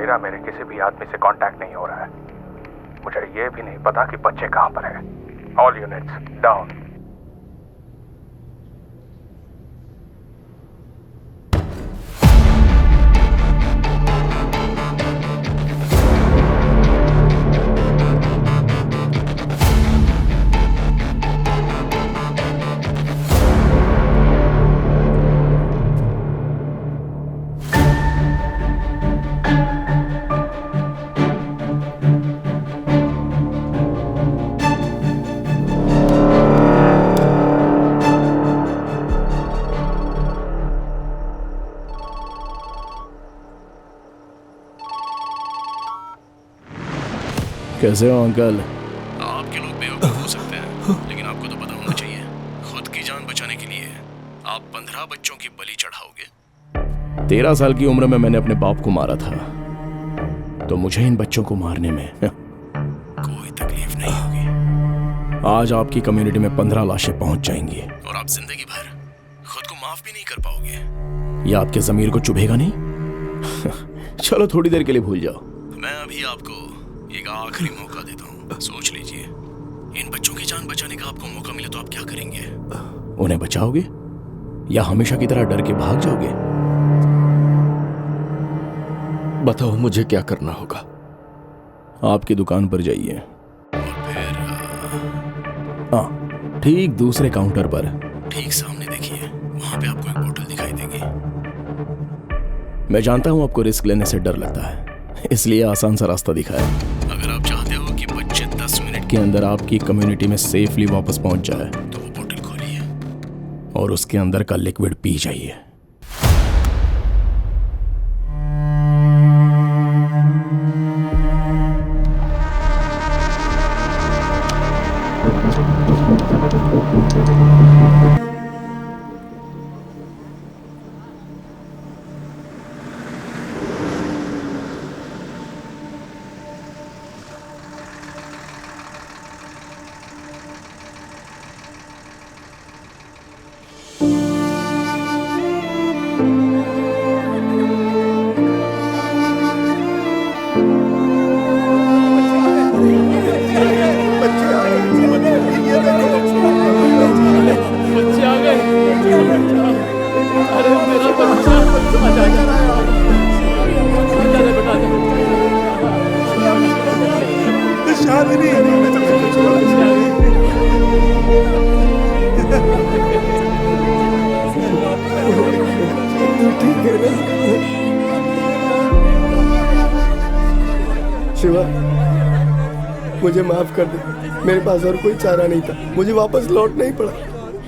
मेरा मेरे किसी भी आदमी से कांटेक्ट नहीं हो रहा है। मुझे ये भी नहीं पता कि बच्चे कहां पर हैं। All units down. कैसे हो अंकल? आपके लोग बेवकूफ हो सकते हैं, लेकिन आपको तो पता होना चाहिए, खुद की जान बचाने के लिए आप 15 बच्चों की बलि चढ़ाओगे। 13 साल की उम्र में मैंने अपने बाप को मारा था, तो मुझे इन बच्चों को मारने में कोई तकलीफ नहीं होगी। आज आपकी कम्युनिटी में 15 लाशें पहुंच जाएंगी और आप जिंदगी भर खुद को माफ भी नहीं कर पाओगे। ये आपके जमीर को चुभेगा नहीं? चलो थोड़ी देर के लिए भूल जाओ। मैं अभी आपको एक आखिरी मौका देता हूँ, सोच लीजिए। इन बच्चों की जान बचाने का आपको मौका मिले तो आप क्या करेंगे? उन्हें बचाओगे या हमेशा की तरह डर के भाग जाओगे? बताओ मुझे क्या करना होगा। आपकी दुकान पर जाइए। और फिर हाँ, ठीक दूसरे काउंटर पर। ठीक सामने देखिए, वहां पे आपको एक बोतल दिखाई देगी। मैं जानता हूं आपको रिस्क लेने से डर लगता है, इसलिए आसान सा रास्ता दिखाया। अगर आप चाहते हो कि बच्चे 10 मिनट के अंदर आपकी कम्युनिटी में सेफली वापस पहुंच जाए तो वो बोतल खोलिए और उसके अंदर का लिक्विड पी जाइए। शिवा, मुझे माफ कर दे। मेरे पास और कोई चारा नहीं था, मुझे वापस लौटना ही पड़ा।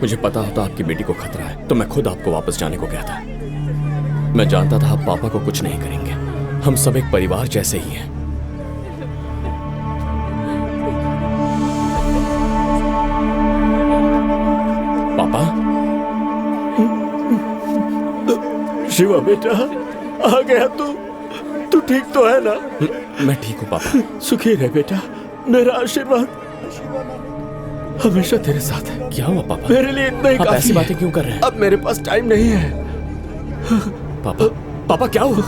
मुझे पता होता आपकी बेटी को खतरा है तो मैं खुद आपको वापस जाने को कहता। मैं जानता था आप पापा को कुछ नहीं करेंगे। हम सब एक परिवार जैसे ही हैं। पापा। शिवा बेटा, आ गया तू ठीक तो है ना? मैं ठीक हूँ पापा। सुखी रहे बेटा, मेरा आशीर्वाद हमेशा तेरे साथ है। क्या हुआ पापा? मेरे लिए इतना ही आप काफी ऐसी है। बातें क्यों कर रहे हैं? अब मेरे पास टाइम नहीं है। पापा, पापा क्या हुआ?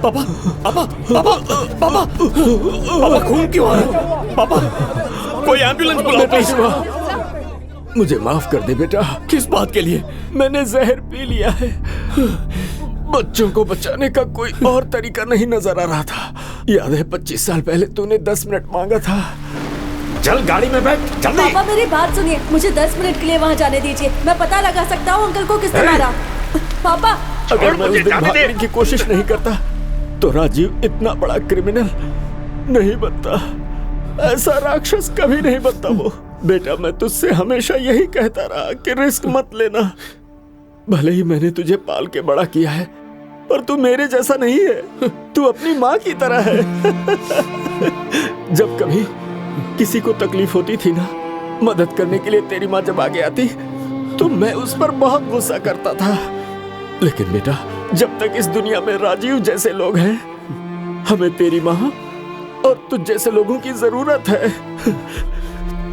पापा, पापा, पापा, पापा, पापा खून क्यों आ रहा है? पापा, कोई एम्बुलेंस बुलाओ प्लीज। मुझे माफ कर दे बेटा। किस बात के लिए? मैंने जहर पी लिया है। बच्चों को बचाने का कोई और तरीका नहीं नजर आ रहा था। याद है 25 साल पहले तूने 10 मिनट मांगा था। चल गाड़ी में बैठ जल्दी। पापा मेरी बात सुनिए, मुझे 10 मिनट के लिए वहाँ जाने दीजिए। मैं पता लगा सकता हूँ अंकल को किसने मारा। पापा, अगर मैं उस दिन भागने की कोशिश नहीं करता तो राजीव इतना बड़ा क्रिमिनल नहीं बनता। ऐसा राक्षस कभी नहीं बनता वो। बेटा, मैं तुझसे हमेशा यही कहता रहा कि रिस्क मत लेना। भले ही मैंने तुझे पाल के बड़ा किया है, पर तू मेरे जैसा नहीं है। तू अपनी माँ की तरह है। जब कभी किसी को तकलीफ होती थी ना, मदद करने के लिए तेरी माँ जब आगे आती तो मैं उस पर बहुत गुस्सा करता था। लेकिन बेटा, जब तक इस दुनिया में राजीव जैसे लोग हैं, हमें तेरी माँ और तुझ जैसे लोगों की जरूरत है।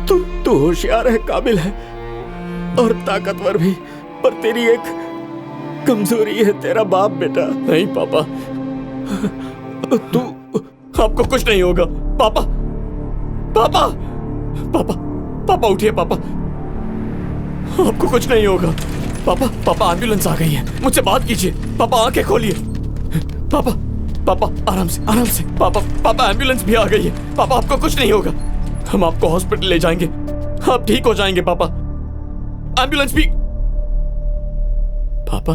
तू होशियार है, काबिल है और ताकतवर भी, पर तेरी एक कमजोरी है, तेरा बाप बेटा। नहीं पापा, तू, आपको कुछ नहीं होगा। पापा, पापा, पापा, पापा उठिए पापा, आपको कुछ नहीं होगा। पापा, पापा एम्बुलेंस आ गई है, मुझसे बात कीजिए। पापा आंखें खोलिए। पापा, पापा आराम से, आराम से। पापा, पापा एम्बुलेंस भी आ गई है। पापा आपको कुछ नहीं होगा, हम आपको हॉस्पिटल ले जाएंगे, आप ठीक हो जाएंगे। पापा एम्बुलेंस भी। पापा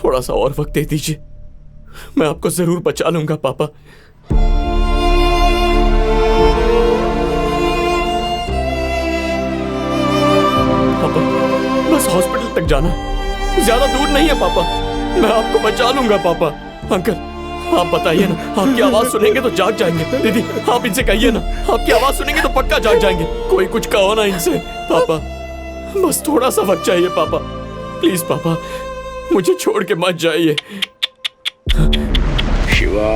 थोड़ा सा और वक्त दे दीजिए, मैं आपको जरूर बचा लूंगा। पापा पापा बस हॉस्पिटल तक जाना, ज्यादा दूर नहीं है पापा, मैं आपको बचा लूंगा। पापा अंकल आप बताइए ना, आपकी आवाज सुनेंगे तो जाग जाएंगे। दीदी आप इनसे कहिए ना, आपकी आवाज सुनेंगे तो पक्का जाग जाएंगे। कोई कुछ कहो ना इनसे। पापा बस थोड़ा सा वक्त चाहिए पापा, प्लीज पापा, मुझे छोड़ के मत जाइए। शिवा,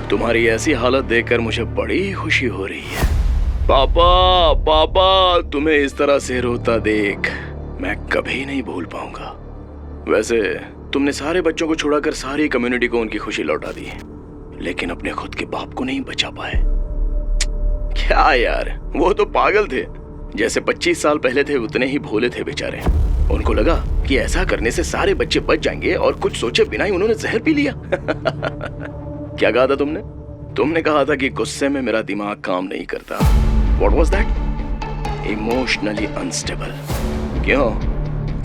तुम्हारी ऐसी हालत देखकर मुझे बड़ी खुशी हो रही है। पापा, पापा तुम्हें इस तरह से रोता देख मैं कभी नहीं भूल पाऊंगा। वैसे तुमने सारे बच्चों को छुड़ाकर सारी कम्युनिटी को उनकी खुशी लौटा दी, लेकिन अपने खुद के बाप को नहीं बचा पाए। क्या यार, वो तो पागल थे, जैसे 25 साल पहले थे उतने ही भोले थे बेचारे। उनको लगा कि ऐसा करने से सारे बच्चे बच जाएंगे और कुछ सोचे बिना ही उन्होंने जहर पी लिया। क्या कहा था तुमने? तुमने कहा था कि गुस्से में मेरा दिमाग काम नहीं करता। What was that? Emotionally unstable। क्यों,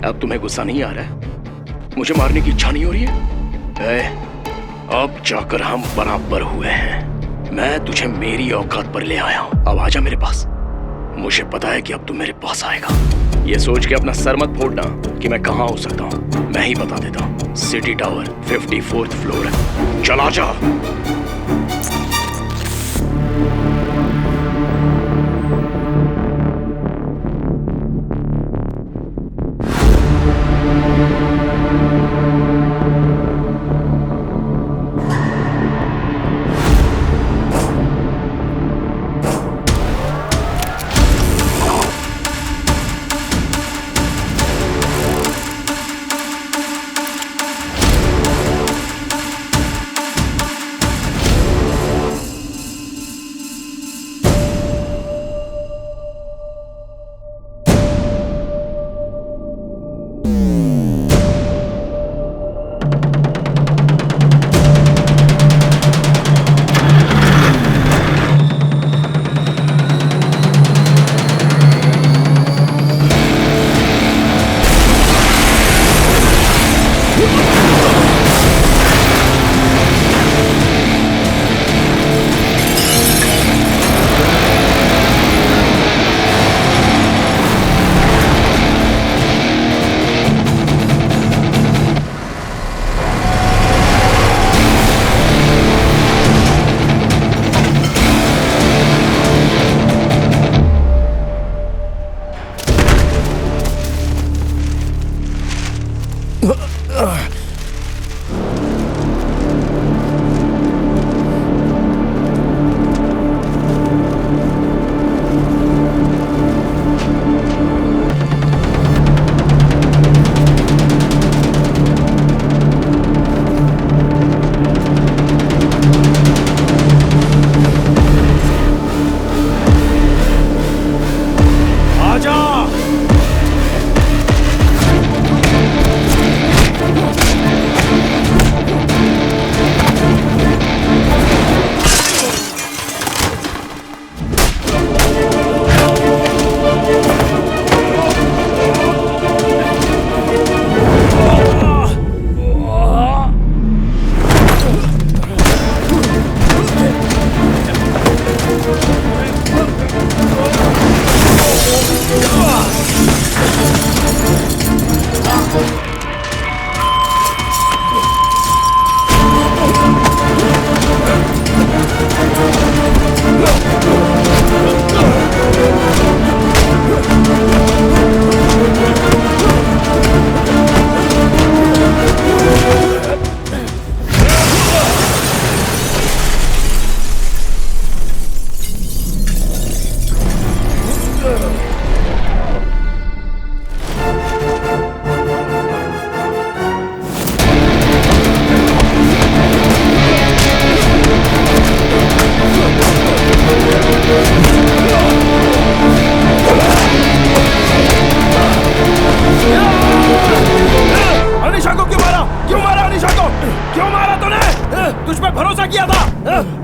अब तुम्हें गुस्सा नहीं आ रहा है? मुझे मारने की इच्छा नहीं हो रही है? अब जाकर हम बराबर हुए हैं। मैं तुझे मेरी औकात पर ले आया हूं, अब आजा मेरे पास। मुझे पता है कि अब तू मेरे पास आएगा। ये सोच के अपना सर मत फोड़ना कि मैं कहाँ हो सकता हूँ, मैं ही बता देता हूँ। सिटी टावर 54th फ्लोर है, चला जा।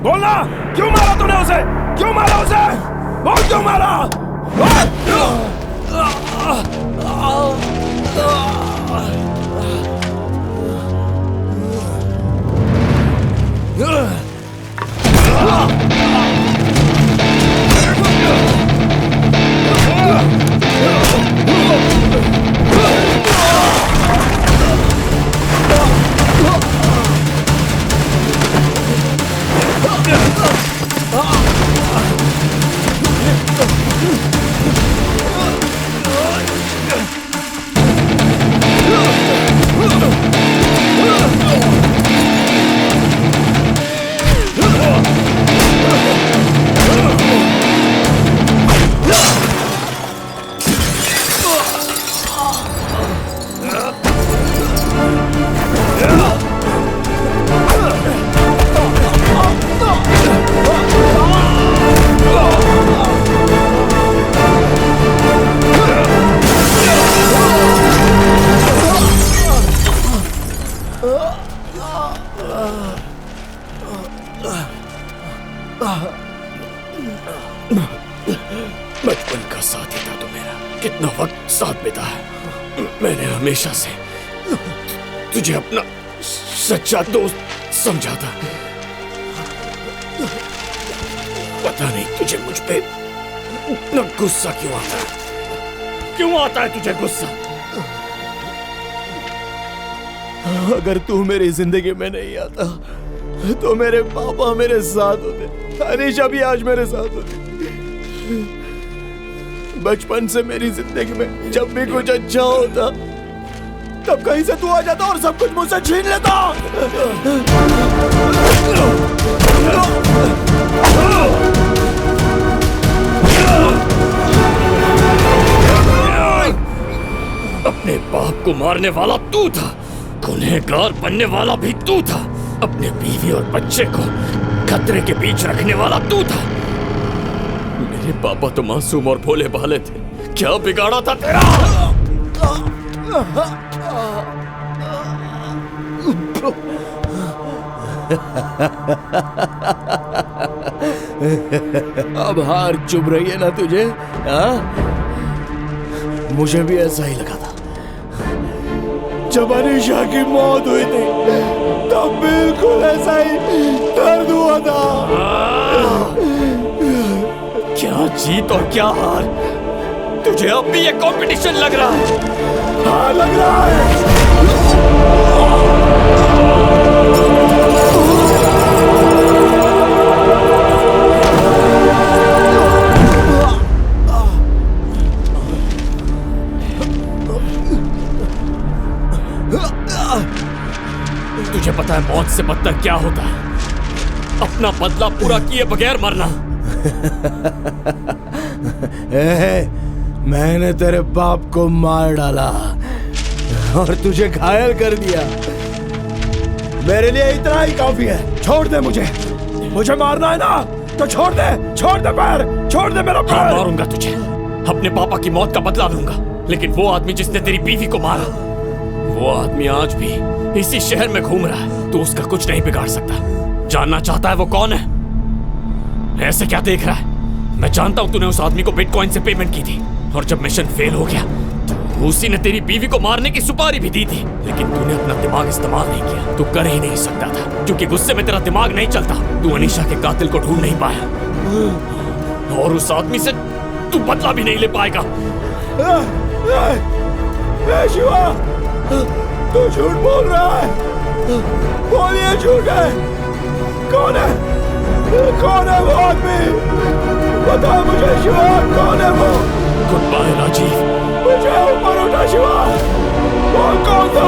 बोलना, क्यों मारा तूने उसे? क्यों मारा उसे? बोल क्यों मारा? बचपन का साथी था तू मेरा, कितना वक्त साथ बिताया। मैंने हमेशा से तुझे अपना सच्चा दोस्त समझा था। पता नहीं तुझे मुझ पे इतना गुस्सा क्यों आता है? क्यों आता है तुझे गुस्सा? अगर तू मेरी जिंदगी में नहीं आता तो मेरे पापा मेरे साथ होते, अनीशा भी आज मेरे साथ होती। बचपन से मेरी जिंदगी में जब भी कुछ अच्छा होता तब कहीं से तू आ जाता और सब कुछ मुझसे छीन लेता। अपने बाप को मारने वाला तू था, गुनहगार बनने वाला भी तू था, अपने बीवी और बच्चे को खतरे के बीच रखने वाला तू था। मेरे पापा तो मासूम और भोले भाले थे, क्या बिगाड़ा था तेरा? अब हार चुभ रही है ना तुझे? मुझे भी ऐसा ही लगा था जब अनीशा की मौत हुई थी, तब बिल्कुल ऐसा ही दर्द हुआ था। क्या जीत और क्या हार, तुझे अब भी ये कंपटीशन लग रहा है? हाँ लग रहा है। तुझे पता है मौत से बदतर क्या होता है? अपना बदला पूरा किए बगैर मरना। मैंने तेरे बाप को मार डाला और तुझे घायल कर दिया। मेरे लिए इतना ही काफी है। छोड़ दे मुझे, मुझे मारना है ना तो छोड़ दे पैर, छोड़ दे मेरा पैर। मारूंगा तुझे, अपने पापा की मौत का बदला लूंगा, लेकिन वो आदमी जिसने तेरी बीवी को मारा, वो आदमी आज भी इसी शहर में घूम रहा है। तू उसका कुछ नहीं बिगाड़ सकता। जानना चाहता है वो कौन है? ऐसे क्या देख रहा है? मैं जानता हूं तूने उस आदमी को बिटकॉइन से पेमेंट की थी, और जब मिशन फेल हो गया तो उसी ने तेरी बीवी को मारने की सुपारी भी दी थी, लेकिन तूने अपना दिमाग इस्तेमाल नहीं किया। तू कर ही नहीं सकता था, क्योंकि गुस्से में तेरा दिमाग नहीं चलता। तू अनीशा के कातिल को ढूंढ नहीं पाया, और उस आदमी से तू बदला भी नहीं ले पाएगा। शिवा, तू झूठ बोल रहा है। बोल ये झूठ है। कौन है वो आदमी? बता मुझे शिवा, कौन है वो? गुड बाय राजीव, मुझे ऊपर उठा शिवा। बोल कौन था?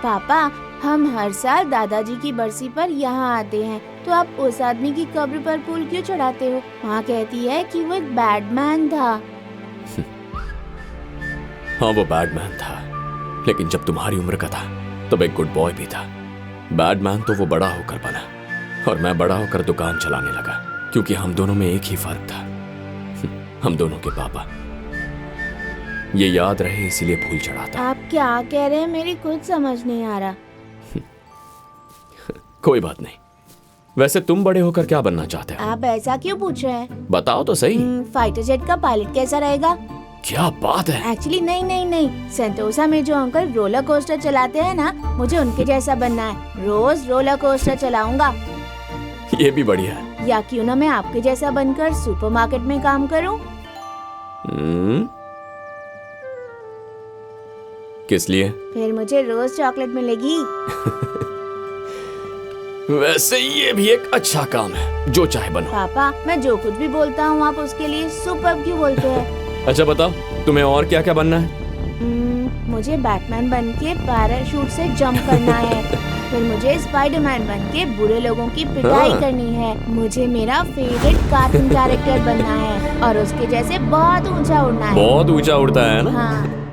पापा, हम हर साल दादाजी की बरसी पर यहाँ आते हैं, तो आप उस आदमी की कब्र पर फूल क्यों चढ़ाते हो? माँ कहती है कि वो एक बैडमैन था। हाँ, वो बैडमैन था, लेकिन जब तुम्हारी उम्र का था तब एक गुड बॉय भी था। बैडमैन तो वो बड़ा होकर बना, और मैं बड़ा होकर दुकान चलाने लगा, क्योंकि हम दोनों में एक ही फर्क था, हम दोनों के पापा। ये याद रहे इसीलिए फूल चढ़ाता। आप क्या कह रहे हैं, मेरी कुछ समझ नहीं आ रहा। कोई बात नहीं। वैसे तुम बड़े होकर क्या बनना चाहते हो? आप ऐसा क्यों पूछ रहे हैं? बताओ तो सही। फाइटर जेट का पायलट कैसा रहेगा? क्या बात है। एक्चुअली नहीं, सेंटोसा में जो अंकल रोलर कोस्टर चलाते हैं ना, मुझे उनके जैसा बनना है। रोज रोलर कोस्टर चलाऊंगा। ये भी बढ़िया है। या क्यों ना मैं आपके जैसा बनकर सुपरमार्केट में काम करूं? किस लिए? फिर मुझे रोज चॉकलेट मिलेगी। वैसे ये भी एक अच्छा काम है, जो चाहे बनो। पापा, मैं जो कुछ भी बोलता हूँ आप उसके लिए सुपर क्यों बोलते हैं? अच्छा बताओ, तुम्हें और क्या क्या बनना है? मुझे बैटमैन बन के पैराशूट से जंप करना है। फिर मुझे स्पाइडरमैन बन के बुरे लोगों की पिटाई करनी है। मुझे मेरा फेवरेट कार्टून कैरेक्टर बनना है और उसके जैसे बहुत ऊंचा उड़ना है। बहुत ऊंचा उड़ता है ना? हाँ।